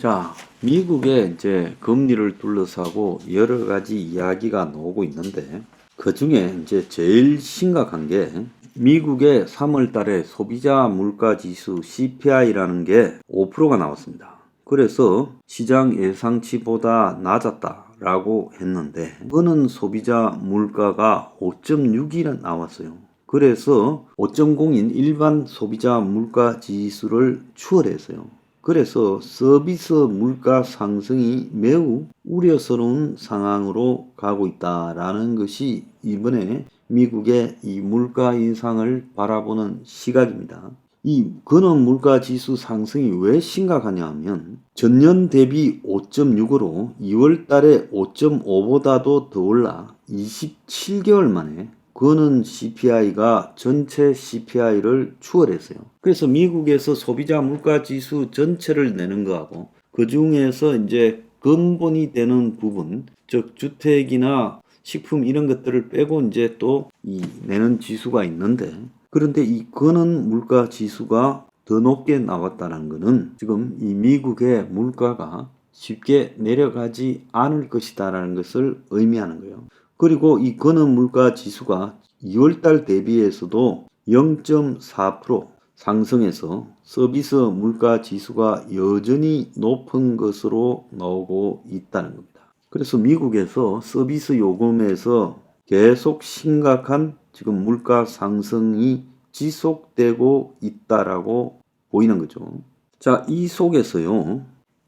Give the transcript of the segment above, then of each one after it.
자, 미국의 이제 금리를 둘러싸고 여러 가지 이야기가 나오고 있는데, 그 중에 이제 제일 심각한 게 미국의 3월 달에 소비자 물가 지수 CPI라는 게 5%가 나왔습니다. 그래서 시장 예상치보다 낮았다라고 했는데, 그거는 소비자 물가가 5.6이 나왔어요. 그래서 5.0인 일반 소비자 물가 지수를 추월했어요. 그래서 서비스 물가 상승이 매우 우려스러운 상황으로 가고 있다라는 것이 이번에 미국의 이 물가 인상을 바라보는 시각입니다. 이 근원 물가 지수 상승이 왜 심각하냐 하면 전년 대비 5.6으로 2월 달에 5.5보다도 더 올라 27개월 만에 그거는 CPI가 전체 CPI를 추월했어요. 그래서 미국에서 소비자 물가 지수 전체를 내는 거하고 그 중에서 이제 근본이 되는 부분, 즉 주택이나 식품 이런 것들을 빼고 이제 또 이 내는 지수가 있는데, 그런데 이 근원 물가 지수가 더 높게 나왔다는 것은 지금 이 미국의 물가가 쉽게 내려가지 않을 것이다라는 것을 의미하는 거예요. 그리고 이 근원 물가 지수가 2월달 대비해서도 0.4% 상승해서 서비스 물가 지수가 여전히 높은 것으로 나오고 있다는 겁니다. 그래서 미국에서 서비스 요금에서 계속 심각한 지금 물가 상승이 지속되고 있다라고 보이는 거죠. 자, 이 속에서요,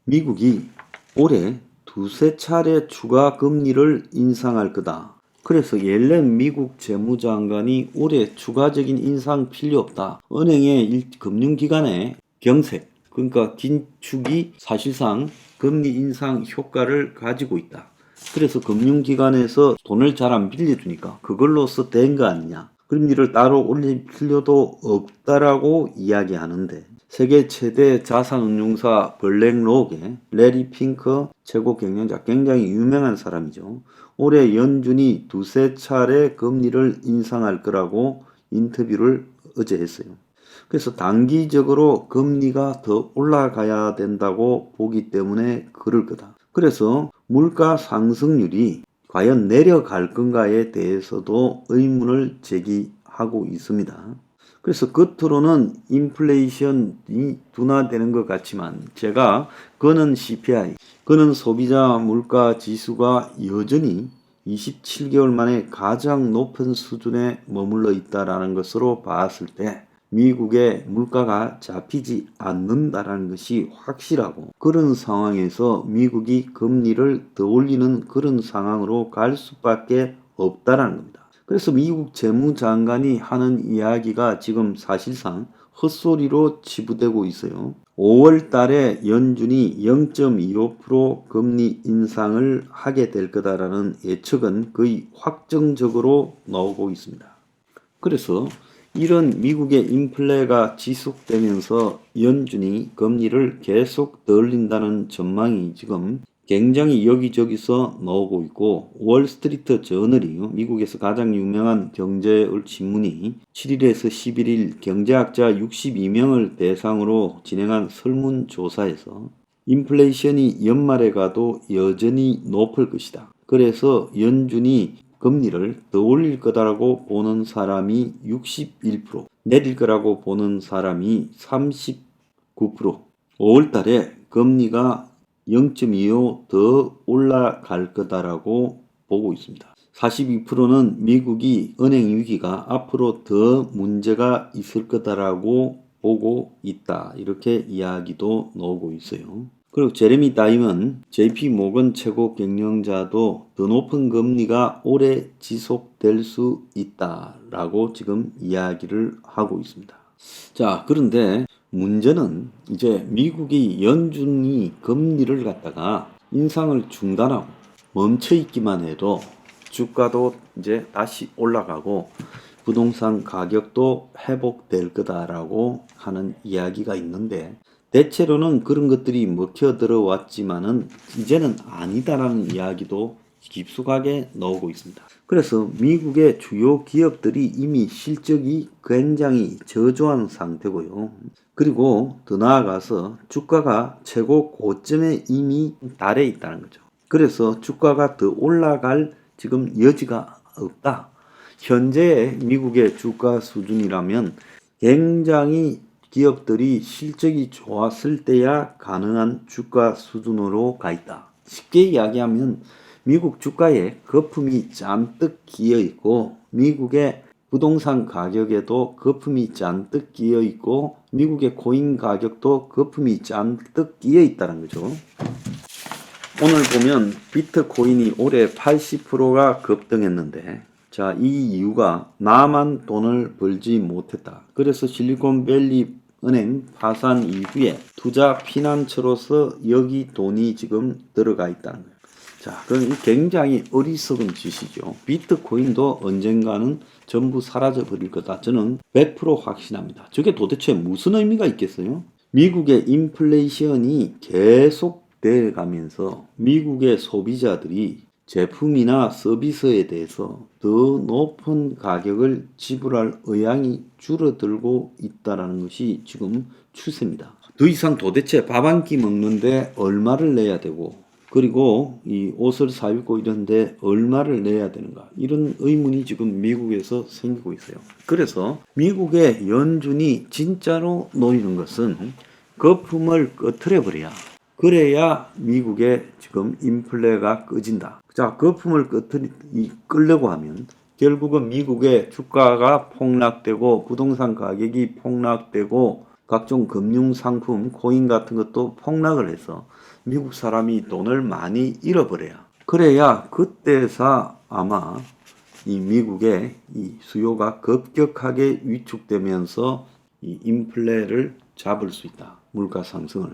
미국이 올해 두세 차례 추가 금리를 인상할 거다. 그래서 옐렌 미국 재무장관이 올해 추가적인 인상 필요 없다. 은행의 금융기관의 경색, 그러니까 긴축이 사실상 금리 인상 효과를 가지고 있다. 그래서 금융기관에서 돈을 잘 안 빌려주니까 그걸로써 된 거 아니냐. 금리를 따로 올릴 필요도 없다라고 이야기하는데, 세계 최대 자산운용사 블랙록의 레리 핑커 최고 경영자, 굉장히 유명한 사람이죠. 올해 연준이 두세 차례 금리를 인상할 거라고 인터뷰를 어제 했어요. 그래서 단기적으로 금리가 더 올라가야 된다고 보기 때문에 그럴 거다. 그래서 물가 상승률이 과연 내려갈 건가에 대해서도 의문을 제기하고 있습니다. 그래서 겉으로는 인플레이션이 둔화되는 것 같지만, 제가 그는 CPI, 그는 소비자 물가 지수가 여전히 27개월 만에 가장 높은 수준에 머물러 있다는 것으로 봤을 때 미국의 물가가 잡히지 않는다라는 것이 확실하고, 그런 상황에서 미국이 금리를 더 올리는 그런 상황으로 갈 수밖에 없다라는 겁니다. 그래서 미국 재무장관이 하는 이야기가 지금 사실상 헛소리로 치부되고 있어요. 5월 달에 연준이 0.25% 금리 인상을 하게 될 거다라는 예측은 거의 확정적으로 나오고 있습니다. 그래서 이런 미국의 인플레가 지속되면서 연준이 금리를 계속 더 올린다는 전망이 지금 굉장히 여기저기서 나오고 있고, 월스트리트 저널이, 미국에서 가장 유명한 경제 신문이 7일에서 11일 경제학자 62명을 대상으로 진행한 설문조사에서 인플레이션이 연말에 가도 여전히 높을 것이다. 그래서 연준이 금리를 더 올릴 거다라고 보는 사람이 61%, 내릴 거라고 보는 사람이 39%, 5월 달에 금리가 0.25 더 올라갈 거다라고 보고 있습니다. 42%는 미국이 은행 위기가 앞으로 더 문제가 있을 거다라고 보고 있다. 이렇게 이야기도 나오고 있어요. 그리고 제레미 다이먼 JP 모건 최고 경영자도 더 높은 금리가 오래 지속될 수 있다라고 지금 이야기를 하고 있습니다. 자, 그런데 문제는 이제 미국이 연준이 금리를 갖다가 인상을 중단하고 멈춰 있기만 해도 주가도 이제 다시 올라가고 부동산 가격도 회복될 거다라고 하는 이야기가 있는데, 대체로는 그런 것들이 먹혀 들어왔지만은 이제는 아니다라는 이야기도 깊숙하게 나오고 있습니다. 그래서 미국의 주요 기업들이 이미 실적이 굉장히 저조한 상태고요. 그리고 더 나아가서 주가가 최고 고점에 이미 달해 있다는 거죠. 그래서 주가가 더 올라갈 지금 여지가 없다. 현재 미국의 주가 수준이라면 굉장히 기업들이 실적이 좋았을 때야 가능한 주가 수준으로 가 있다. 쉽게 이야기하면 미국 주가에 거품이 잔뜩 끼어 있고 미국의 부동산 가격에도 거품이 잔뜩 끼어 있고 미국의 코인 가격도 거품이 잔뜩 끼어 있다는 거죠. 오늘 보면 비트코인이 올해 80%가 급등했는데 자, 이 이유가 나만 돈을 벌지 못했다. 그래서 실리콘밸리 은행 파산 이후에 투자 피난처로서 여기 돈이 지금 들어가 있다는 거예요. 자, 그럼 굉장히 어리석은 짓이죠. 비트코인도 언젠가는 전부 사라져 버릴 거다. 저는 100% 확신합니다. 저게 도대체 무슨 의미가 있겠어요? 미국의 인플레이션이 계속 돼가면서 미국의 소비자들이 제품이나 서비스에 대해서 더 높은 가격을 지불할 의향이 줄어들고 있다는 것이 지금 추세입니다. 더 이상 도대체 밥 한 끼 먹는데 얼마를 내야 되고 그리고 이 옷을 사입고 이런데 얼마를 내야 되는가 이런 의문이 지금 미국에서 생기고 있어요. 그래서 미국의 연준이 진짜로 노리는 것은 거품을 꺼트려 버려야 그래야 미국의 지금 인플레가 꺼진다. 자, 거품을 끌려고 하면 결국은 미국의 주가가 폭락되고 부동산 가격이 폭락되고 각종 금융상품, 코인 같은 것도 폭락을 해서 미국 사람이 돈을 많이 잃어버려야 그래야 그때서 아마 이 미국의 이 수요가 급격하게 위축되면서 이 인플레를 잡을 수 있다. 물가 상승을.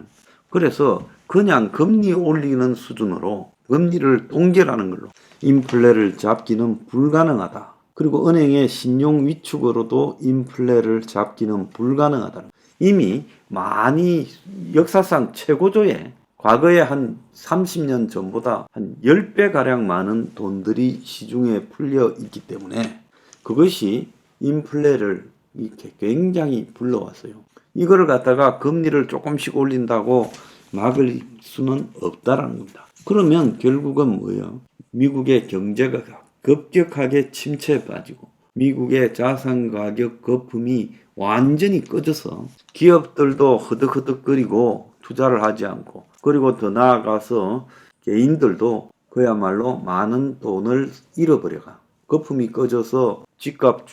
그래서 그냥 금리 올리는 수준으로 금리를 동결하는 걸로 인플레를 잡기는 불가능하다. 그리고 은행의 신용 위축으로도 인플레를 잡기는 불가능하다. 이미 많이 역사상 최고조에 과거에 한 30년 전보다 한 10배가량 많은 돈들이 시중에 풀려 있기 때문에 그것이 인플레를 이렇게 굉장히 불러왔어요. 이거를 갖다가 금리를 조금씩 올린다고 막을 수는 없다라는 겁니다. 그러면 결국은 뭐예요? 미국의 경제가 급격하게 침체에 빠지고 미국의 자산 가격 거품이 완전히 꺼져서 기업들도 허덕허덕거리고 투자를 하지 않고 그리고 더 나아가서 개인들도 그야말로 많은 돈을 잃어버려가 거품이 꺼져서 집값,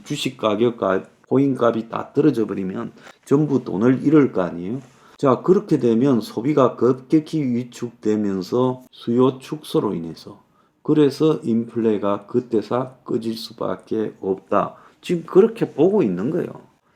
주식 가격, 코인 값이 다 떨어져 버리면 전부 돈을 잃을 거 아니에요? 자, 그렇게 되면 소비가 급격히 위축되면서 수요 축소로 인해서 그래서 인플레가 그때서 꺼질 수밖에 없다. 지금 그렇게 보고 있는 거예요.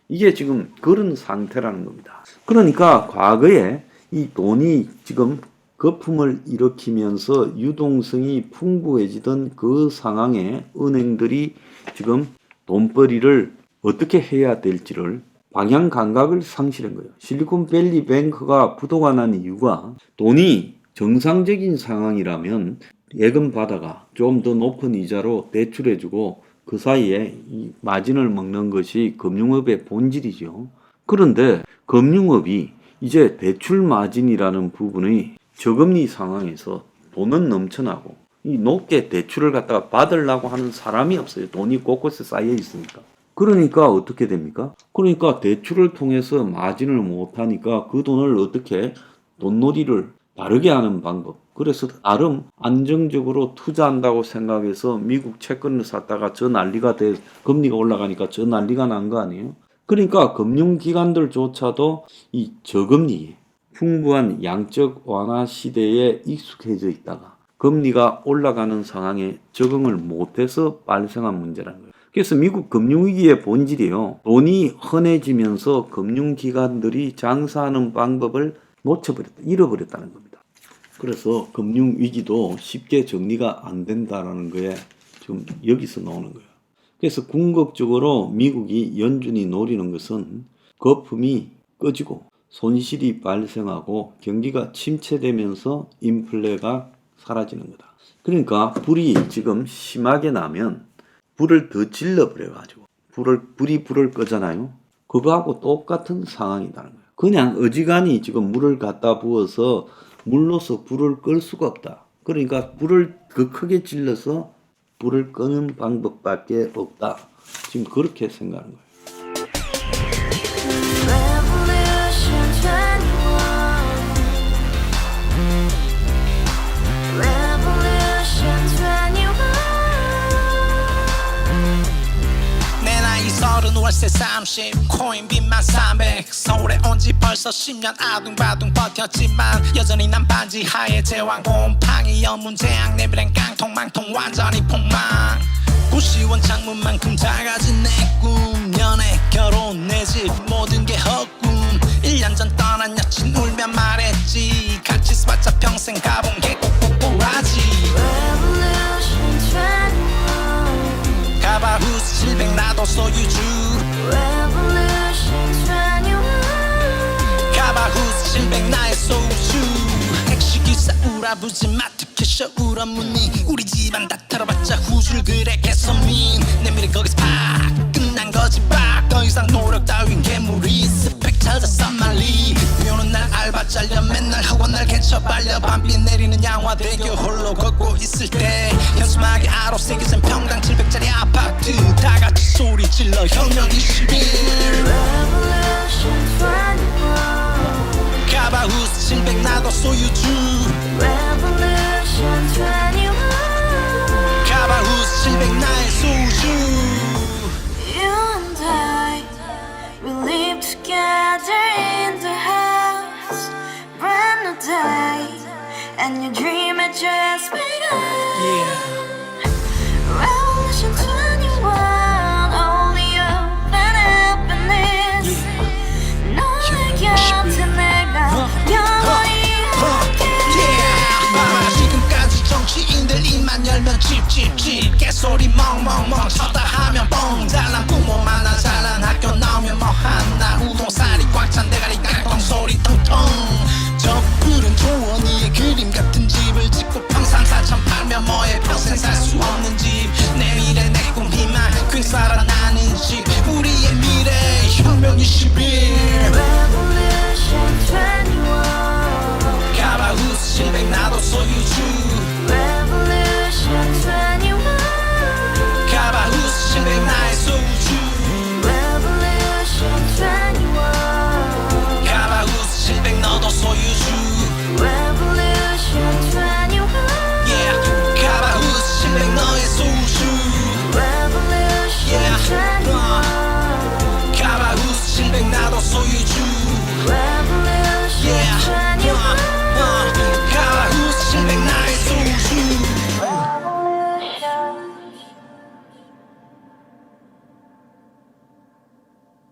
이게 지금 그런 상태라는 겁니다. 그러니까 과거에 이 돈이 지금 거품을 일으키면서 유동성이 풍부해지던 그 상황에 은행들이 지금 돈벌이를 어떻게 해야 될지를 방향 감각을 상실한 거예요. 실리콘밸리 뱅크가 부도가 난 이유가 돈이 정상적인 상황이라면 예금 받아가 좀 더 높은 이자로 대출해주고 그 사이에 이 마진을 먹는 것이 금융업의 본질이죠. 그런데 금융업이 이제 대출 마진이라는 부분이 저금리 상황에서 돈은 넘쳐나고 이 높게 대출을 갖다가 받으려고 하는 사람이 없어요. 돈이 곳곳에 쌓여 있으니까. 그러니까 어떻게 됩니까? 그러니까 대출을 통해서 마진을 못하니까 그 돈을 어떻게 돈놀이를 다르게 하는 방법. 그래서 나름 안정적으로 투자한다고 생각해서 미국 채권을 샀다가 저 난리가 금리가 올라가니까 저 난리가 난 거 아니에요? 그러니까 금융기관들조차도 이 저금리, 풍부한 양적 완화 시대에 익숙해져 있다가 금리가 올라가는 상황에 적응을 못해서 발생한 문제라는 거예요. 그래서 미국 금융위기의 본질이요. 돈이 흔해지면서 금융기관들이 장사하는 방법을 놓쳐버렸다, 잃어버렸다는 겁니다. 그래서 금융위기도 쉽게 정리가 안 된다는 거에 지금 여기서 나오는 거예요. 그래서 궁극적으로 미국이 연준이 노리는 것은 거품이 꺼지고 손실이 발생하고 경기가 침체되면서 인플레가 사라지는 거다. 그러니까 불이 지금 심하게 나면 불을 더 질러버려가지고 불을 끄잖아요. 그거하고 똑같은 상황이라는 거예요. 그냥 어지간히 지금 물을 갖다 부어서 물로서 불을 끌 수가 없다. 그러니까 불을 더 크게 질러서 불을 끄는 방법밖에 없다. 지금 그렇게 생각하는 거예요. 내 나이 30 월세 30 코인빚만 300 서울에 온 지 벌써 10년 아둥바둥 버텼지만 여전히 난 반지 하에 제왕 곰팡이 연문제약 내 미래는 깡통망통 완전히 폭망 고시원 창문만큼 작아진 내 꿈 연애 결혼 내 집 모든 게 헛꿈 1년 전 떠난 여친 울며 말했지 같이 써봤자 평생 가본 게 꼭꼭꼬라지 가바후스 700 나도 소유주 가바후스 700 나의 소주 택시기사 우라부지 마트 캐셔 울어무니 우리 집안 다 털어봤자 후줄 그래 개선민 내 미래 거기서 팍 끝난 거지 팍 더 이상 노력 따윈 괴물이 스펙 찾아서 말리 비오는 날 알바 잘려 맨날 학원 날 개쳐 발려 밤비 내리는 양화대교 홀로 걷고 있을 때 현수막에 아로 새겨진 평당 700짜리 아파트 다같이 소리 질러 혁명 21 가바후스 700 나도 소유주 가바후스 700 나의 소주 You and I, we live together in the house, brand new day, and your dream had just begun. yeah. Revolution 21, only open happiness. 너의 곁에 내가 영원히 yeah. 지금까지 정치인들 입만 열면 찝찝찝 개소리 멍멍멍 쳤다 하면 뻥 잘난 부모 만나 잘난 학교 나오면 뭐 하나 우동살이 꽉 찬 대가리 깡통 소리 텅텅 저 푸른 조원이의 그림 같은 집을 짓고 평상사천 팔면 뭐해 평생 살 수 없는 집 내 미래 내 꿈 희망 quick살아나는 집 우리의 미래 혁명 21 Revolution 21. 가바후스 700 나도 소유주 Revolution 21. 가바후스 700 나의 소주 Revolution 21. 가바후스 700 너도 소유주 Revolution 21. yeah. 가바후스 700 너의 소주 Revolution yeah. 21. 가바후스 700 나도 소유주